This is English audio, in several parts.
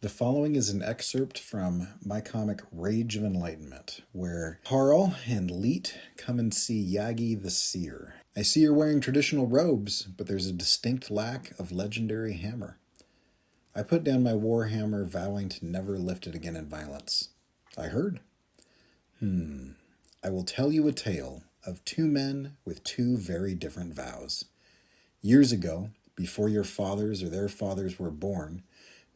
The following is an excerpt from my comic Rage of Enlightenment, where Harl and Leet come and see Yagi the Seer. I see you're wearing traditional robes, but there's a distinct lack of legendary hammer. I put down my war hammer, vowing to never lift it again in violence. I heard. I will tell you a tale of two men with two very different vows. Years ago, before your fathers or their fathers were born,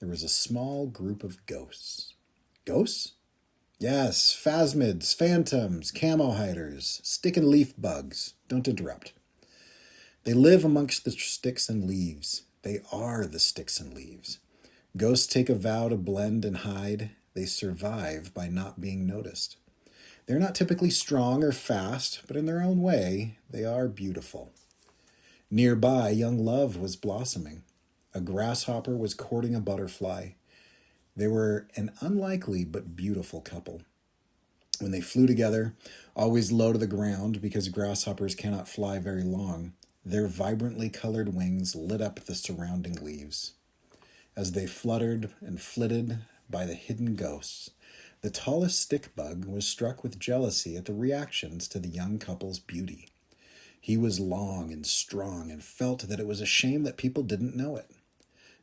there was a small group of ghosts. Ghosts? Yes, phasmids, phantoms, camo hiders, stick and leaf bugs. Don't interrupt. They live amongst the sticks and leaves. They are the sticks and leaves. Ghosts take a vow to blend and hide. They survive by not being noticed. They're not typically strong or fast, but in their own way, they are beautiful. Nearby, young love was blossoming. A grasshopper was courting a butterfly. They were an unlikely but beautiful couple. When they flew together, always low to the ground because grasshoppers cannot fly very long, their vibrantly colored wings lit up the surrounding leaves. As they fluttered and flitted by the hidden ghosts, the tallest stick bug was struck with jealousy at the reactions to the young couple's beauty. He was long and strong and felt that it was a shame that people didn't know it.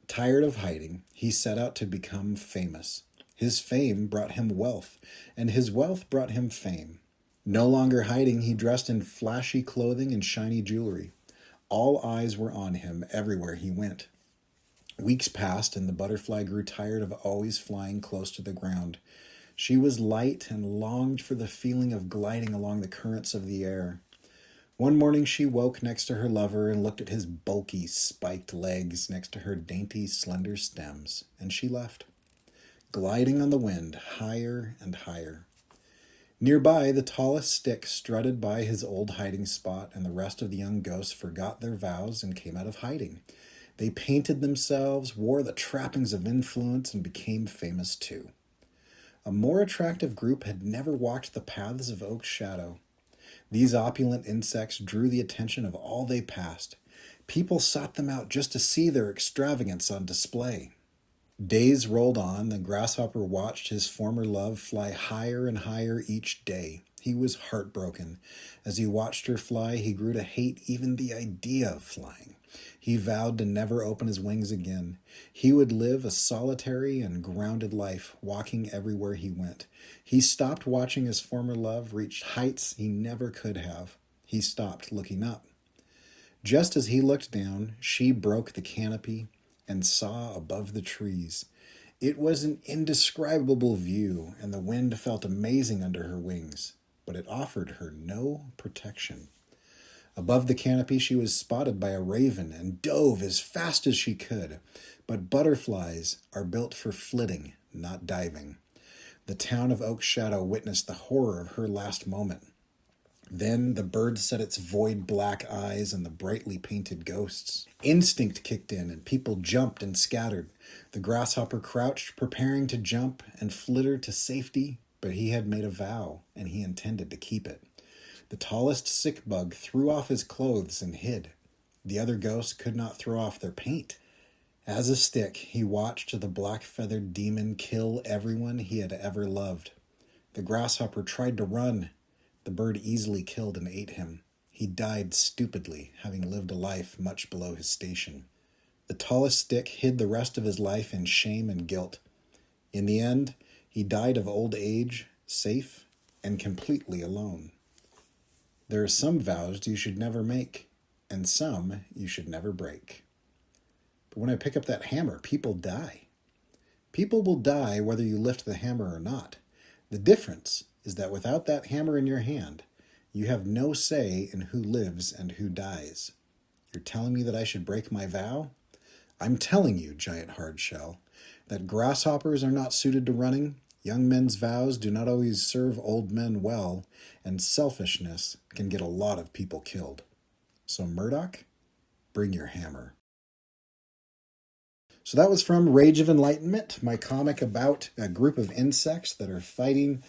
Tired of hiding, he set out to become famous. His fame brought him wealth, and his wealth brought him fame. No longer hiding, he dressed in flashy clothing and shiny jewelry. All eyes were on him everywhere he went. Weeks passed, and the butterfly grew tired of always flying close to the ground. She was light and longed for the feeling of gliding along the currents of the air. One morning she woke next to her lover and looked at his bulky, spiked legs next to her dainty, slender stems, and she left, gliding on the wind higher and higher. Nearby, the tallest stick strutted by his old hiding spot, and the rest of the young ghosts forgot their vows and came out of hiding. They painted themselves, wore the trappings of influence, and became famous too. A more attractive group had never walked the paths of Oak's shadow. These opulent insects drew the attention of all they passed. People sought them out just to see their extravagance on display. Days rolled on. The grasshopper watched his former love fly higher and higher each day. He was heartbroken. As he watched her fly, he grew to hate even the idea of flying. He vowed to never open his wings again. He would live a solitary and grounded life, walking everywhere he went. He stopped watching his former love reach heights he never could have. He stopped looking up. Just as he looked down, she broke the canopy and saw above the trees. It was an indescribable view, and the wind felt amazing under her wings, but it offered her no protection. Above the canopy, she was spotted by a raven and dove as fast as she could. But butterflies are built for flitting, not diving. The town of Oak Shadow witnessed the horror of her last moment. Then the bird set its void black eyes on the brightly painted ghosts. Instinct kicked in, and people jumped and scattered. The grasshopper crouched, preparing to jump and flitter to safety, but he had made a vow, and he intended to keep it. The tallest sick bug threw off his clothes and hid. The other ghosts could not throw off their paint. As a stick, he watched the black-feathered demon kill everyone he had ever loved. The grasshopper tried to run. The bird easily killed and ate him. He died stupidly, having lived a life much below his station. The tallest stick hid the rest of his life in shame and guilt. In the end, he died of old age, safe, and completely alone. There are some vows you should never make, and some you should never break. But when I pick up that hammer, people die. People will die whether you lift the hammer or not. The difference is that without that hammer in your hand, you have no say in who lives and who dies. You're telling me that I should break my vow? I'm telling you, giant hardshell, that grasshoppers are not suited to running, young men's vows do not always serve old men well, and selfishness can get a lot of people killed. So Murdoch, bring your hammer. So that was from Rage of Enlightenment, my comic about a group of insects that are fighting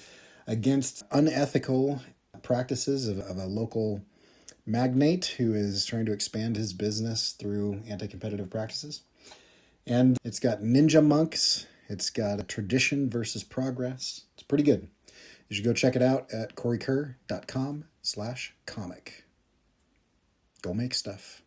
against unethical practices of a local magnate who is trying to expand his business through anti-competitive practices. And it's got ninja monks It's got a tradition versus progress. It's pretty good. You should go check it out at coreykerr.com/comic. Go make stuff.